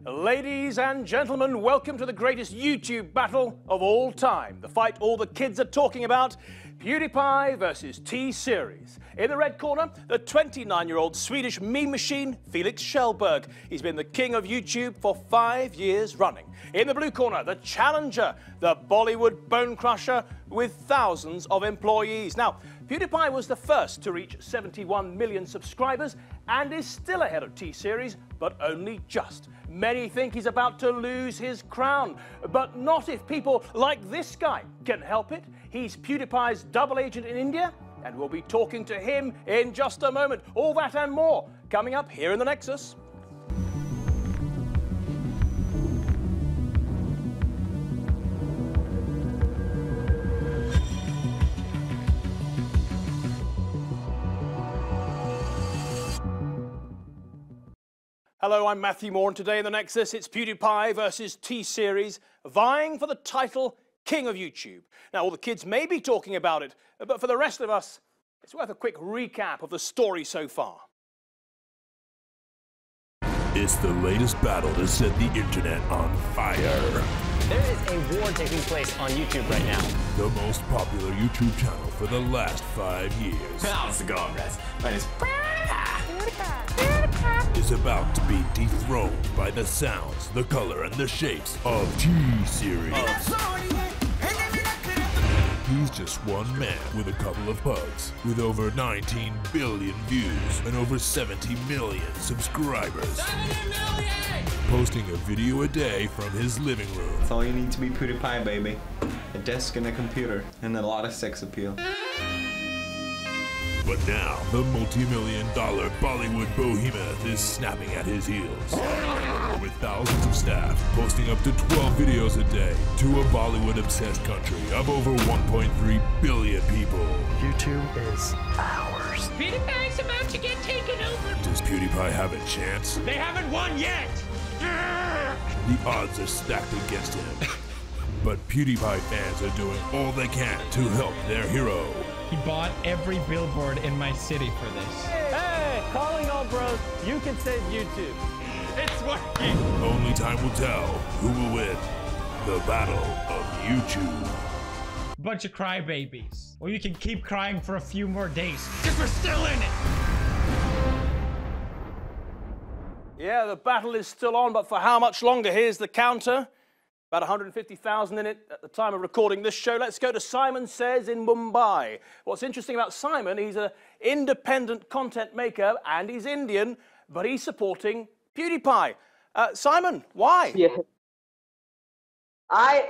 Ladies and gentlemen, welcome to the greatest YouTube battle of all time. The fight all the kids are talking about, PewDiePie versus T-Series. In the red corner, the 29-year-old Swedish meme machine, Felix. He's been the king of YouTube for 5 years running. In the blue corner, the challenger, the Bollywood bone crusher with thousands of employees. Now, PewDiePie was the first to reach 71 million subscribers and is still ahead of T-Series, but only just. Many think he's about to lose his crown, but not if people like this guy can help it. He's PewDiePie's double agent in India, and we'll be talking to him in just a moment. All that and more coming up here in the Nexus. Hello, I'm Matthew Moore, and today in the Nexus, it's PewDiePie versus T-Series, vying for the title King of YouTube. Now, all the kids may be talking about it, but for the rest of us, it's worth a quick recap of the story so far. It's the latest battle to set the internet on fire. There is a war taking place on YouTube right now. The most popular YouTube channel for the last 5 years. How's it going, guys? My name is is about to be dethroned by the sounds, the color, and the shapes of T-Series. He's just one man with a couple of pugs, with over 19 billion views and over 70 million subscribers. 70 million! Posting a video a day from his living room. That's all you need to be PewDiePie, baby. A desk and a computer, and a lot of sex appeal. But now, the multi-million-dollar Bollywood behemoth is snapping at his heels. With thousands of staff posting up to 12 videos a day to a Bollywood-obsessed country of over 1.3 billion people. YouTube is ours. PewDiePie's about to get taken over. Does PewDiePie have a chance? They haven't won yet. The odds are stacked against him. But PewDiePie fans are doing all they can to help their hero. He bought every billboard in my city for this. Hey, calling all bros, you can save YouTube. It's working. Only time will tell who will win the battle of YouTube. Bunch of crybabies. Or you can keep crying for a few more days. Because we're still in it. Yeah, the battle is still on, but for how much longer? Here's the counter. About 150,000 in it at the time of recording this show. Let's go to Saiman Says in Mumbai. What's interesting about Saiman, he's an independent content maker and he's Indian, but he's supporting PewDiePie. Saiman, why? Yeah. I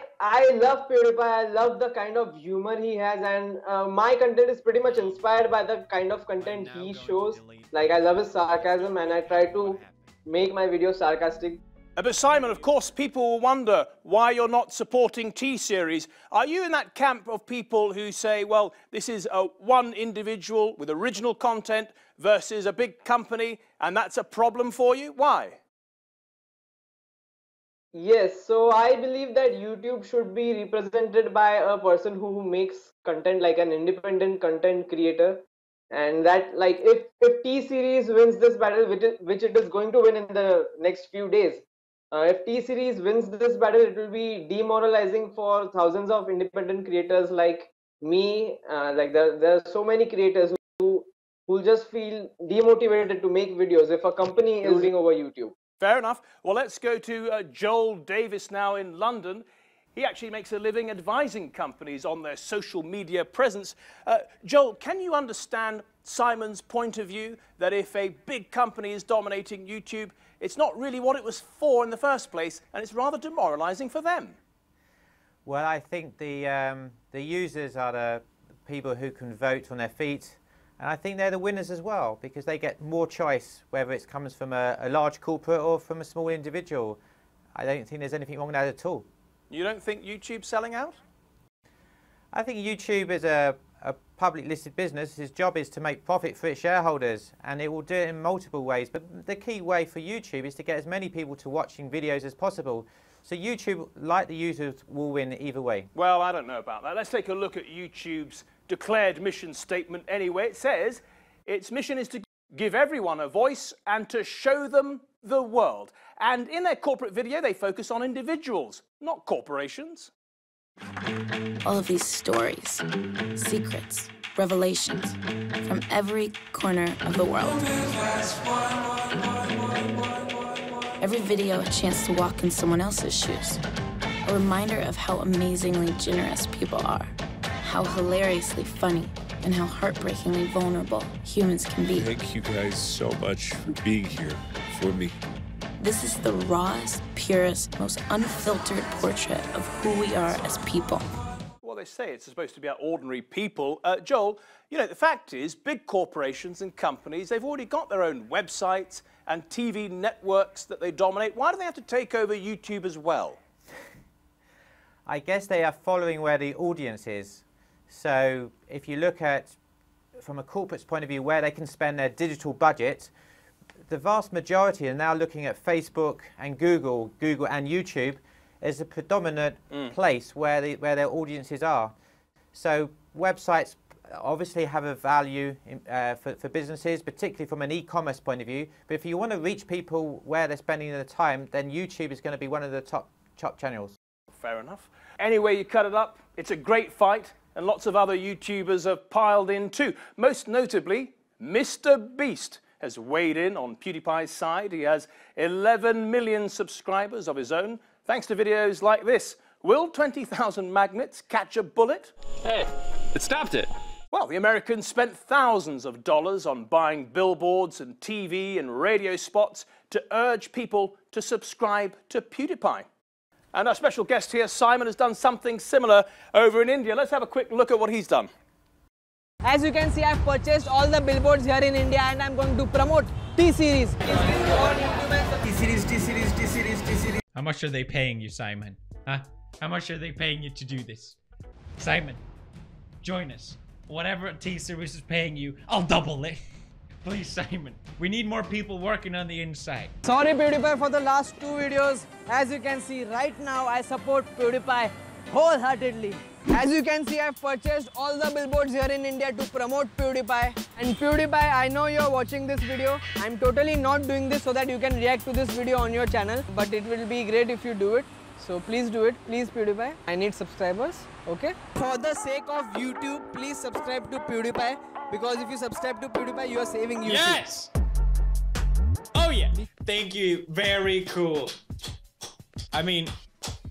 love PewDiePie. I love the kind of humor he has, and my content is pretty much inspired by the kind of content he shows. Like, I love his sarcasm and I try to make my videos sarcastic. But Saiman, of course, people will wonder why you're not supporting T-Series. Are you in that camp of people who say, well, this is one individual with original content versus a big company, and that's a problem for you? Why? Yes, so I believe that YouTube should be represented by a person who makes content, like an independent content creator. And that, like, if T-Series wins this battle, which it is going to win in the next few days, if T-Series wins this battle, it will be demoralizing for thousands of independent creators like me. Like there are so many creators who just feel demotivated to make videos if a company is winning over YouTube. Fair enough. Well, let's go to Joel Davis now in London. He actually makes a living advising companies on their social media presence. Joel, can you understand Simon's point of view that if a big company is dominating YouTube, it's not really what it was for in the first place, and it's rather demoralizing for them? Well, I think the users are the people who can vote on their feet, and I think they're the winners as well, because they get more choice, whether it comes from a large corporate or from a small individual. I don't think there's anything wrong with that at all. You don't think YouTube's selling out? I think YouTube is a public listed business. His job is to make profit for its shareholders, and it will do it in multiple ways. But the key way for YouTube is to get as many people to watching videos as possible. So YouTube, like the users, will win either way. Well, I don't know about that. Let's take a look at YouTube's declared mission statement anyway. It says its mission is to give everyone a voice and to show them the world. And in their corporate video, they focus on individuals, not corporations. All of these stories, secrets, revelations from every corner of the world. Every video a chance to walk in someone else's shoes. A reminder of how amazingly generous people are, how hilariously funny, and how heartbreakingly vulnerable humans can be. Thank you guys so much for being here for me. This is the rawest, purest, most unfiltered portrait of who we are as people. Well, they say it's supposed to be about ordinary people. Joel, you know, the fact is, big corporations and companies, they've already got their own websites and TV networks that they dominate. Why do they have to take over YouTube as well? I guess they are following where the audience is. So if you look at, from a corporate's point of view, where they can spend their digital budget, the vast majority are now looking at Facebook and Google and YouTube as a predominant place where their audiences are. So websites obviously have a value for businesses, particularly from an e-commerce point of view. But if you want to reach people where they're spending their time, then YouTube is going to be one of the top channels. Fair enough. Anyway, you cut it up. It's a great fight, and lots of other YouTubers have piled in too. Most notably, Mr. Beast has weighed in on PewDiePie's side. He has 11 million subscribers of his own, thanks to videos like this. Will 20,000 magnets catch a bullet? Hey, it stopped it. Well, the Americans spent thousands of dollars on buying billboards and TV and radio spots to urge people to subscribe to PewDiePie. And our special guest here, Saiman, has done something similar over in India. Let's have a quick look at what he's done. As you can see, I've purchased all the billboards here in India and I'm going to promote T-Series. T-Series. How much are they paying you, Saiman? Huh? How much are they paying you to do this? Saiman, join us. Whatever T-Series is paying you, I'll double it. Please, Saiman. We need more people working on the inside. Sorry, PewDiePie, for the last 2 videos. As you can see, right now I support PewDiePie wholeheartedly. As you can see, I've purchased all the billboards here in India to promote PewDiePie. And PewDiePie, I know you're watching this video. I'm totally not doing this so that you can react to this video on your channel. But it will be great if you do it. So please do it. Please, PewDiePie. I need subscribers. Okay? For the sake of YouTube, please subscribe to PewDiePie. Because if you subscribe to PewDiePie, you are saving YouTube. Yes! Oh yeah! Thank you, very cool. I mean,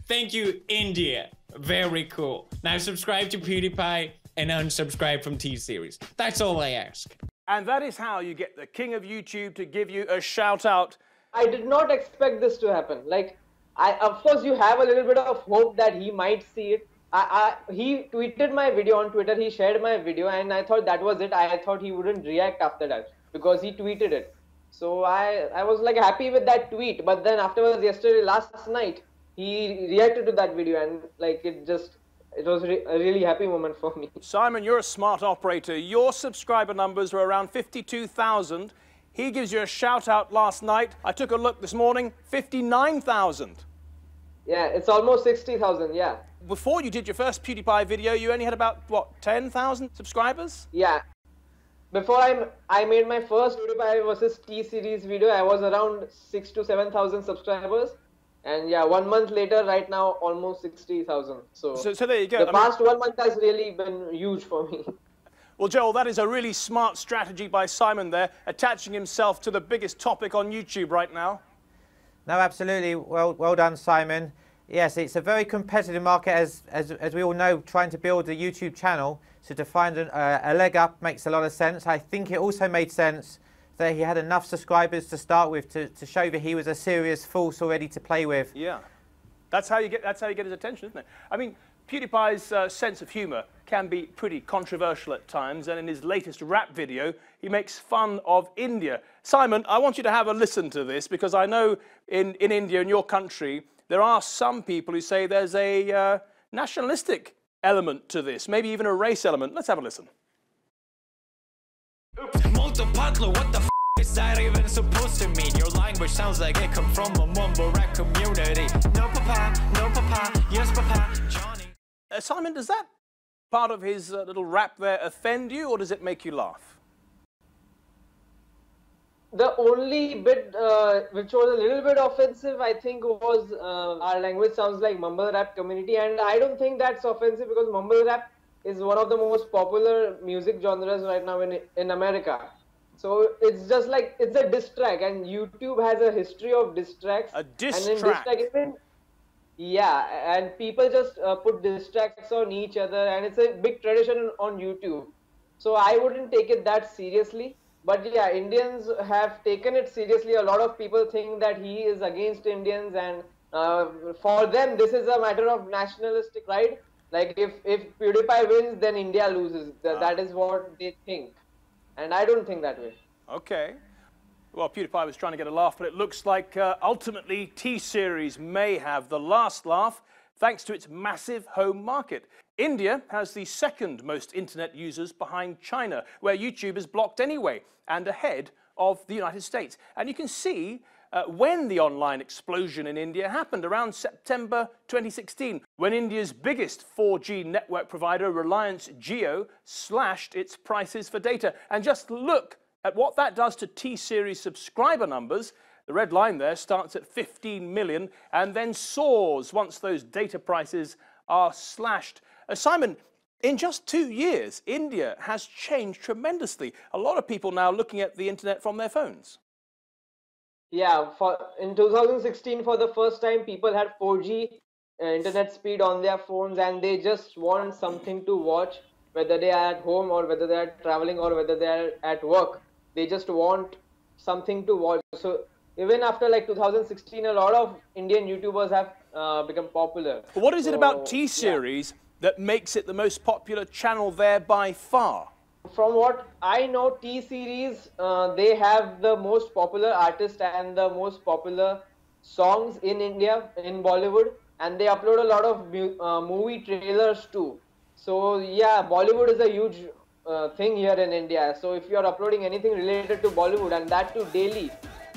thank you, India. Very cool. Now subscribe to PewDiePie and unsubscribe from T-Series. That's all I ask. And that is how you get the king of YouTube to give you a shout out. I did not expect this to happen. Like, of course, you have a little bit of hope that he might see it. He tweeted my video on Twitter, he shared my video, and I thought that was it. I thought he wouldn't react after that because he tweeted it. So I was like happy with that tweet, but then afterwards, last night, he reacted to that video and like it was a really happy moment for me. Saiman, you're a smart operator. Your subscriber numbers were around 52,000. He gives you a shout out last night. I took a look this morning, 59,000. Yeah, it's almost 60,000, yeah. Before you did your first PewDiePie video, you only had about, what, 10,000 subscribers? Yeah. Before I made my first PewDiePie versus T-Series video, I was around 6,000 to 7,000 subscribers. And yeah, 1 month later, right now, almost 60,000. So there you go. The past 1 month has really been huge for me. Well, Joel, that is a really smart strategy by Saiman there, attaching himself to the biggest topic on YouTube right now. No, absolutely. Well done, Saiman. Yes, it's a very competitive market, as we all know, trying to build a YouTube channel. So to find a leg up makes a lot of sense. I think it also made sense that he had enough subscribers to start with to show that he was a serious force already to play with. Yeah, that's how you get his attention, isn't it? I mean, PewDiePie's sense of humour can be pretty controversial at times, and in his latest rap video, he makes fun of India. Saiman, I want you to have a listen to this, because I know in India, in your country, there are some people who say there's a nationalistic element to this, maybe even a race element. Let's have a listen. What the f is that even supposed to mean? Your language sounds like it come from a mumble rap community. No papa, yes papa, Johnny. Saiman, does that part of his little rap there offend you, or does it make you laugh? the only bit which was a little bit offensive, I think, was our language sounds like mumble rap community, and I don't think that's offensive because mumble rap is one of the most popular music genres right now in America. So it's just like it's a diss track, and YouTube has a history of diss tracks. A diss and in track. Diss track even, yeah, and people just put diss tracks on each other, and it's a big tradition on YouTube. So I wouldn't take it that seriously. But yeah, Indians have taken it seriously. A lot of people think that he is against Indians, and for them, this is a matter of nationalistic pride. Like if PewDiePie wins, then India loses. That is what they think. And I don't think that way. Okay. Well, PewDiePie was trying to get a laugh, but it looks like ultimately T-Series may have the last laugh thanks to its massive home market. India has the second most internet users behind China, where YouTube is blocked anyway, and ahead of the United States. And you can see when the online explosion in India happened, around September 2016, when India's biggest 4G network provider, Reliance Jio, slashed its prices for data. And just look at what that does to T-Series subscriber numbers. The red line there starts at 15 million and then soars once those data prices are slashed. Saiman, in just 2 years, India has changed tremendously. A lot of people now looking at the internet from their phones. Yeah, in 2016, for the first time, people had 4G internet speed on their phones, and they just want something to watch, whether they are at home or whether they are traveling or whether they are at work. They just want something to watch. So even after like 2016, a lot of Indian YouTubers have become popular. But what is it about T-Series that makes it the most popular channel there by far? From what I know, T-Series, they have the most popular artists and the most popular songs in India, in Bollywood, and they upload a lot of movie trailers too. So yeah, Bollywood is a huge thing here in India. So if you are uploading anything related to Bollywood, and that too daily,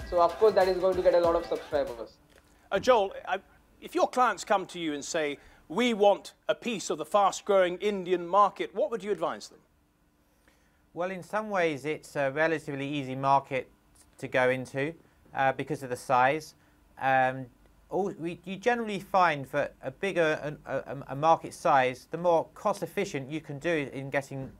so of course that is going to get a lot of subscribers. Joel, if your clients come to you and say, we want a piece of the fast-growing Indian market, what would you advise them? Well, in some ways, it's a relatively easy market to go into because of the size. You generally find that a bigger a market size, the more cost-efficient you can do in getting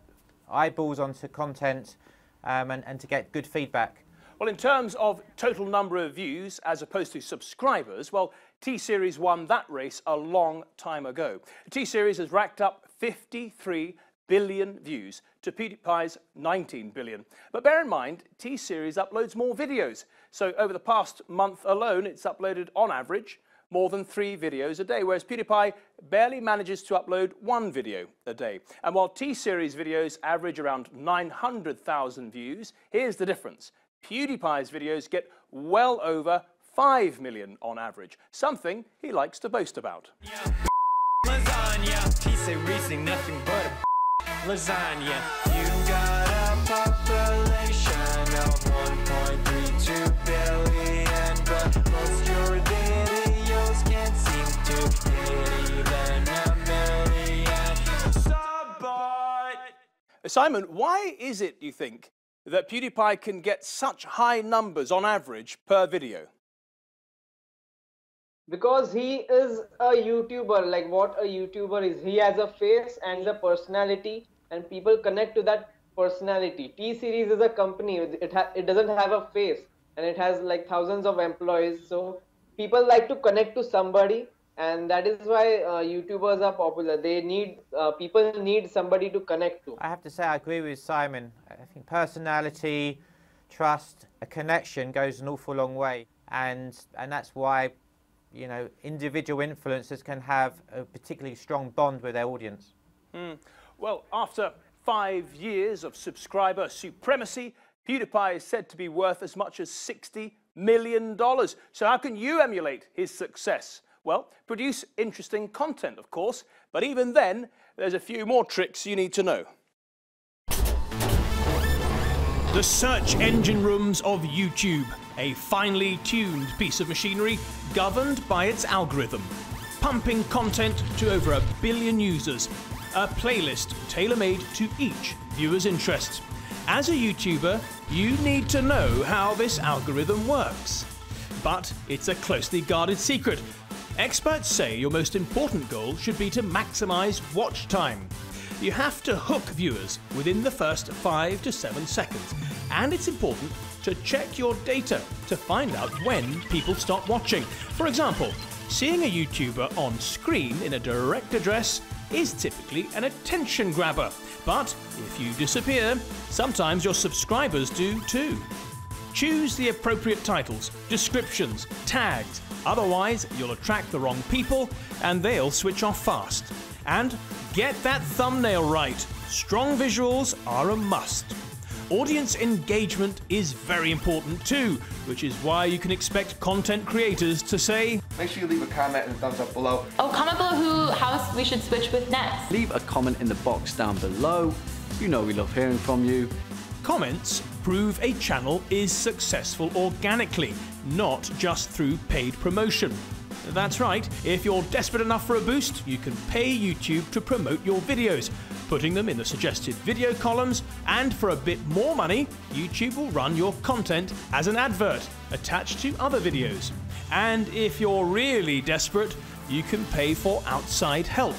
eyeballs onto content and to get good feedback. Well, in terms of total number of views as opposed to subscribers, well, T-Series won that race a long time ago. T-Series has racked up 53 billion views to PewDiePie's 19 billion. But bear in mind, T-Series uploads more videos. So over the past month alone, it's uploaded on average more than 3 videos a day, whereas PewDiePie barely manages to upload 1 video a day. And while T-Series videos average around 900,000 views, here's the difference. PewDiePie's videos get well over 5 million on average, something he likes to boast about. Lasagna, T-Series ain't nothing but a lasagna. You got a population of 1.32 billion, but most your videos can't seem to hit even a million. Saiman, why is it, you think, that PewDiePie can get such high numbers on average per video? Because he is a YouTuber. Like what a YouTuber is, he has a face and a personality, and people connect to that personality. T-Series is a company. It doesn't have a face, and it has like thousands of employees. So people like to connect to somebody, and that is why YouTubers are popular. They need people need somebody to connect to. I have to say I agree with Saiman. I think personality, trust, a connection goes an awful long way, and that's why, you know, individual influencers can have a particularly strong bond with their audience. Well, after 5 years of subscriber supremacy, PewDiePie is said to be worth as much as $60 million. So how can you emulate his success? Well, produce interesting content, of course, but even then, there's a few more tricks you need to know. The search engine rooms of YouTube, a finely tuned piece of machinery governed by its algorithm, pumping content to over 1 billion users, a playlist tailor-made to each viewer's interests. As a YouTuber, you need to know how this algorithm works. But it's a closely guarded secret. Experts say your most important goal should be to maximize watch time. You have to hook viewers within the first 5 to 7 seconds, and it's important to check your data to find out when people stop watching. For example, seeing a YouTuber on screen in a direct address is typically an attention grabber, but if you disappear, sometimes your subscribers do too. Choose the appropriate titles, descriptions, tags, otherwise you'll attract the wrong people and they'll switch off fast. And get that thumbnail right. Strong visuals are a must. Audience engagement is very important too, which is why you can expect content creators to say, make sure you leave a comment and a thumbs up below. Oh, comment below how we should switch with next. Leave a comment in the box down below. You know we love hearing from you. Comments prove a channel is successful organically, not just through paid promotion. That's right, if you're desperate enough for a boost, you can pay YouTube to promote your videos, putting them in the suggested video columns, and for a bit more money, YouTube will run your content as an advert attached to other videos. And if you're really desperate, you can pay for outside help.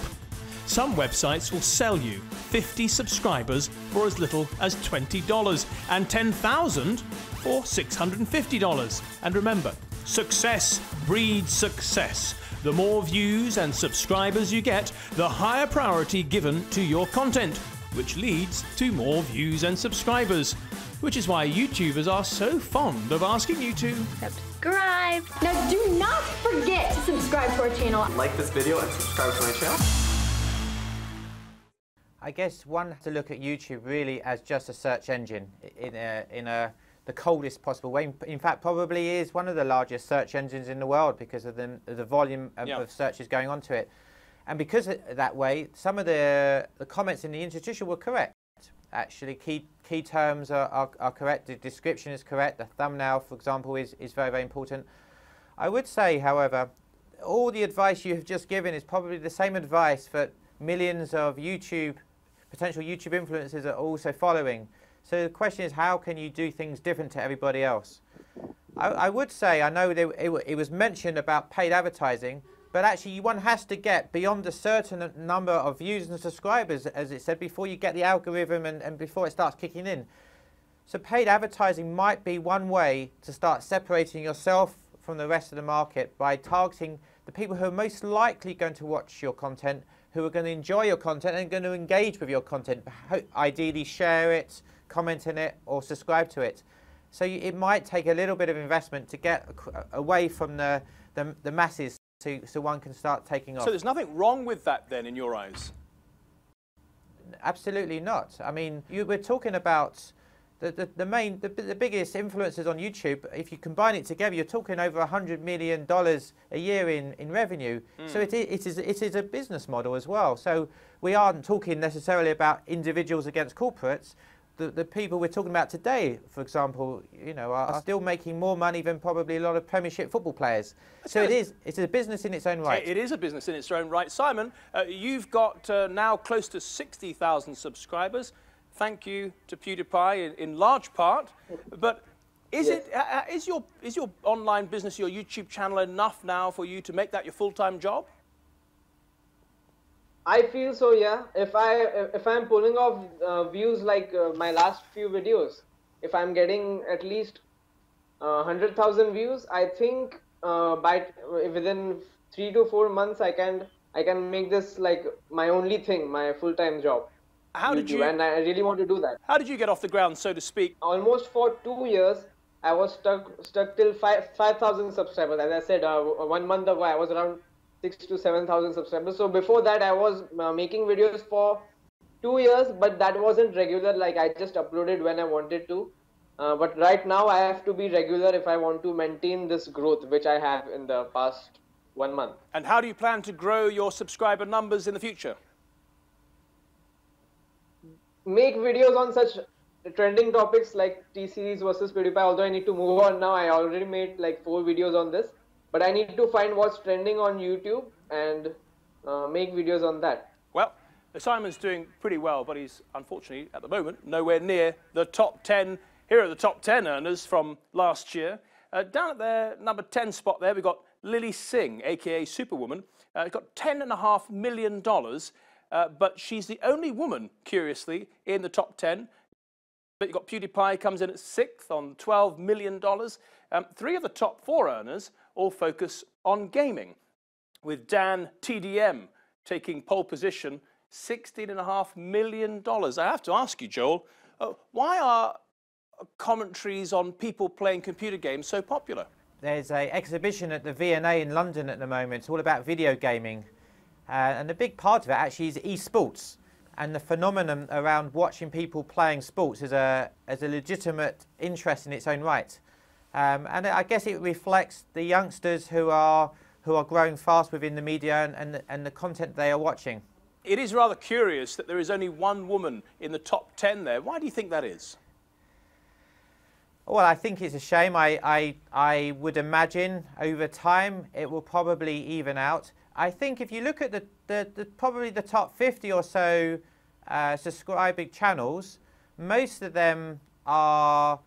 Some websites will sell you 50 subscribers for as little as $20 and 10,000 for $650. And remember, success breeds success. The more views and subscribers you get, the higher priority given to your content, which leads to more views and subscribers. Which is why YouTubers are so fond of asking you to subscribe. Now do not forget to subscribe to our channel. Like this video and subscribe to my channel. I guess one has to look at YouTube really as just a search engine in the coldest possible way. In fact, probably is one of the largest search engines in the world because of the volume of searches going onto it. And because of that way, some of the comments in the institution were correct. Actually, key terms are correct, the description is correct, the thumbnail, for example, is very, very important. I would say, however, all the advice you have just given is probably the same advice that millions of potential YouTube influencers are also following. So the question is, how can you do things different to everybody else? I would say, I know it was mentioned about paid advertising, but actually one has to get beyond a certain number of views and subscribers, as it said, before you get the algorithm and before it starts kicking in. So paid advertising might be one way to start separating yourself from the rest of the market by targeting the people who are most likely going to watch your content, who are going to enjoy your content and going to engage with your content, ideally share it, comment on it, or subscribe to it. So it might take a little bit of investment to get away from the masses so one can start taking off. So there's nothing wrong with that then in your eyes? Absolutely not. I mean, we're talking about the biggest influencers on YouTube. If you combine it together, you're talking over $100 million a year in revenue. So it is a business model as well. So we aren't talking necessarily about individuals against corporates. The people we're talking about today, for example, are still making more money than probably a lot of Premiership football players. So it's a business in its own right. It is a business in its own right. Saiman, you've got now close to 60,000 subscribers. Thank you to PewDiePie in large part. But is your online business, your YouTube channel, enough now for you to make that your full-time job? I feel so, yeah. If I'm pulling off views like my last few videos, if I'm getting at least 100,000 views, I think within 3 to 4 months I can make this like my only thing, my full-time job. How did you? And I really want to do that. How did you get off the ground, so to speak? Almost for 2 years, I was stuck till 5,000 subscribers. As I said, 1 month ago I was around 6,000 to 7,000 subscribers. So before that, I was making videos for 2 years, but that wasn't regular. Like I just uploaded when I wanted to. But right now, I have to be regular if I want to maintain this growth, which I have in the past 1 month. And how do you plan to grow your subscriber numbers in the future? Make videos on such trending topics like T-Series versus PewDiePie. Although I need to move on now, I already made like 4 videos on this. But I need to find what's trending on YouTube and make videos on that. Well, Simon's doing pretty well, but he's unfortunately, at the moment, nowhere near the top 10. Here are the top 10 earners from last year. Down at their number 10 spot there, we've got Lily Singh, a.k.a. Superwoman. Got $10.5 million, but she's the only woman, curiously, in the top 10. But you've got PewDiePie comes in at 6th on $12 million. 3 of the top 4 earners all focus on gaming, with Dan TDM taking pole position, $16.5 million. I have to ask you, Joel, why are commentaries on people playing computer games so popular? There's an exhibition at the V&A in London at the moment. It's all about video gaming. And a big part of it actually is esports. And the phenomenon around watching people playing sports is a legitimate interest in its own right. And I guess it reflects the youngsters who are growing fast within the media and the content they are watching. It is rather curious that there is only one woman in the top 10 there. Why do you think that is? Well, I think it's a shame. I would imagine over time it will probably even out. I think if you look at probably the top 50 or so subscribing channels, most of them are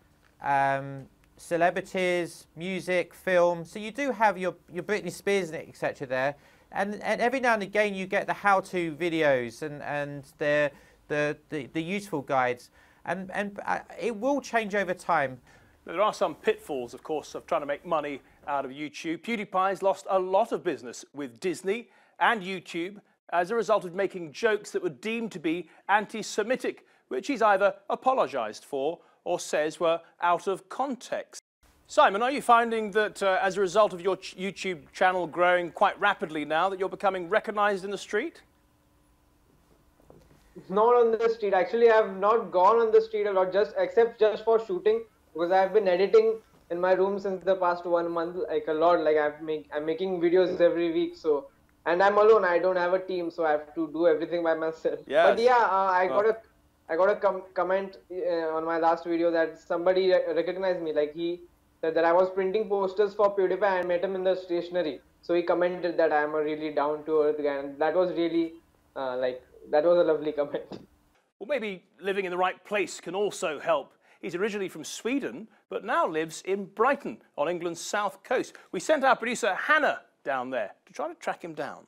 celebrities, music, film. So you do have your Britney Spears, etc. there. And every now and again you get the how-to videos and the useful guides. And it will change over time. There are some pitfalls, of course, of trying to make money out of YouTube. PewDiePie's lost a lot of business with Disney and YouTube as a result of making jokes that were deemed to be anti-Semitic, which he's either apologised for or says were out of context. Simon, are you finding that as a result of your YouTube channel growing quite rapidly now, that you're becoming recognised in the street? Not on the street. Actually, I have not gone on the street a lot, except just for shooting, because I have been editing in my room since the past 1 month, like a lot. Like I'm making videos every week, so, and I'm alone. I don't have a team, so I have to do everything by myself. Yes. But yeah, I got a comment on my last video that somebody recognized me. Like he said that I was printing posters for PewDiePie and met him in the stationery. So he commented that I am a really down-to-earth guy, and that was really that was a lovely comment. Well, maybe living in the right place can also help. He's originally from Sweden, but now lives in Brighton on England's south coast. We sent our producer Hannah down there to try to track him down.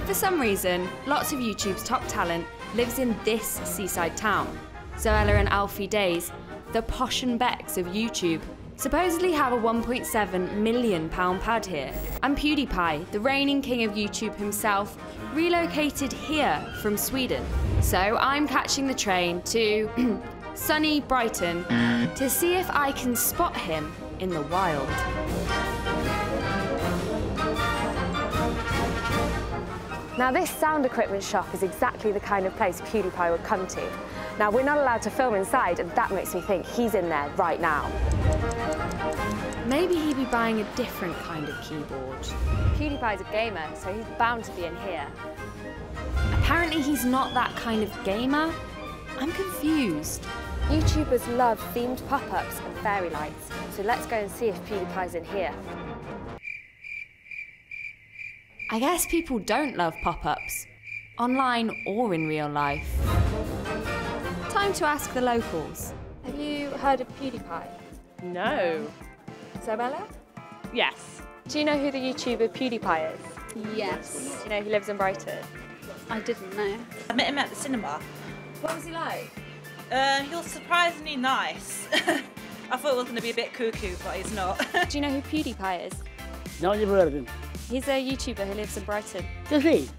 For some reason, lots of YouTube's top talent lives in this seaside town. Zoella and Alfie Days, the posh and becks of YouTube, supposedly have a £1.7 million pad here. And PewDiePie, the reigning king of YouTube himself, relocated here from Sweden. So I'm catching the train to sunny Brighton to see if I can spot him in the wild. Now this sound equipment shop is exactly the kind of place PewDiePie would come to. Now we're not allowed to film inside, and that makes me think he's in there right now. Maybe he'd be buying a different kind of keyboard. PewDiePie's a gamer, so he's bound to be in here. Apparently he's not that kind of gamer. I'm confused. YouTubers love themed pop-ups and fairy lights, so let's go and see if PewDiePie's in here. I guess people don't love pop-ups, online or in real life. Time to ask the locals. Have you heard of PewDiePie? No. Zoella? Yes. Do you know who the YouTuber PewDiePie is? Yes. Do you know he lives in Brighton? I didn't know. I met him at the cinema. What was he like? He was surprisingly nice. I thought it was going to be a bit cuckoo, but he's not. Do you know who PewDiePie is? No, never heard of him. He's a YouTuber who lives in Brighton. Does he?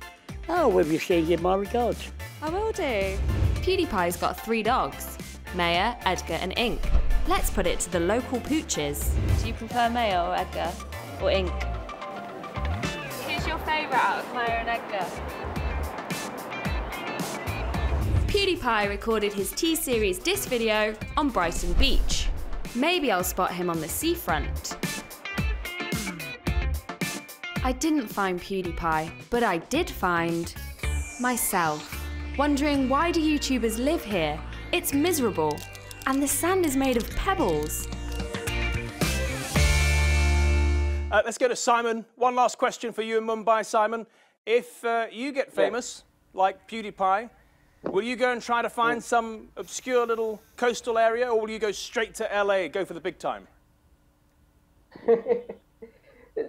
Oh, well, you say give my regards. I will do. PewDiePie's got 3 dogs, Maya, Edgar and Ink. Let's put it to the local pooches. Do you prefer Maya or Edgar? Or Ink? Who's your favourite out of Maya and Edgar? PewDiePie recorded his T-Series diss video on Brighton Beach. Maybe I'll spot him on the seafront. I didn't find PewDiePie, but I did find myself. Wondering, why do YouTubers live here? It's miserable, and the sand is made of pebbles. Let's go to Simon. One last question for you in Mumbai, Simon. If you get famous, like PewDiePie? Will you go and try to find some obscure little coastal area, or will you go straight to LA, go for the big time?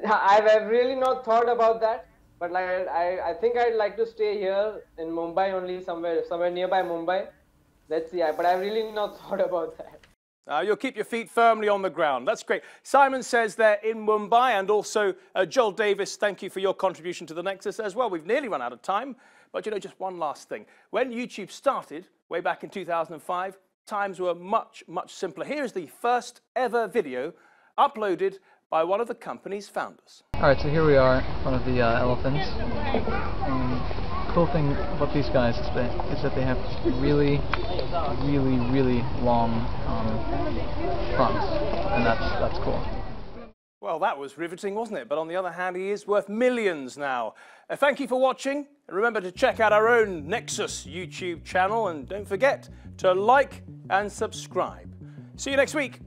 I've really not thought about that, but like I think I'd like to stay here in Mumbai, only somewhere nearby Mumbai. Let's see, but I've really not thought about that. You'll keep your feet firmly on the ground. That's great. Simon says they're in Mumbai, and also Joel Davis, thank you for your contribution to the Nexus as well. We've nearly run out of time, but you know, just one last thing. When YouTube started, way back in 2005, times were much, much simpler. Here's the first ever video uploaded by one of the company's founders. Alright, so here we are, one of the elephants. Cool thing about these guys is that they have really long fronts, and that's cool. Well, that was riveting, wasn't it? But on the other hand, he is worth millions now. Thank you for watching, and remember to check out our own Nexus YouTube channel, and don't forget to like and subscribe. See you next week.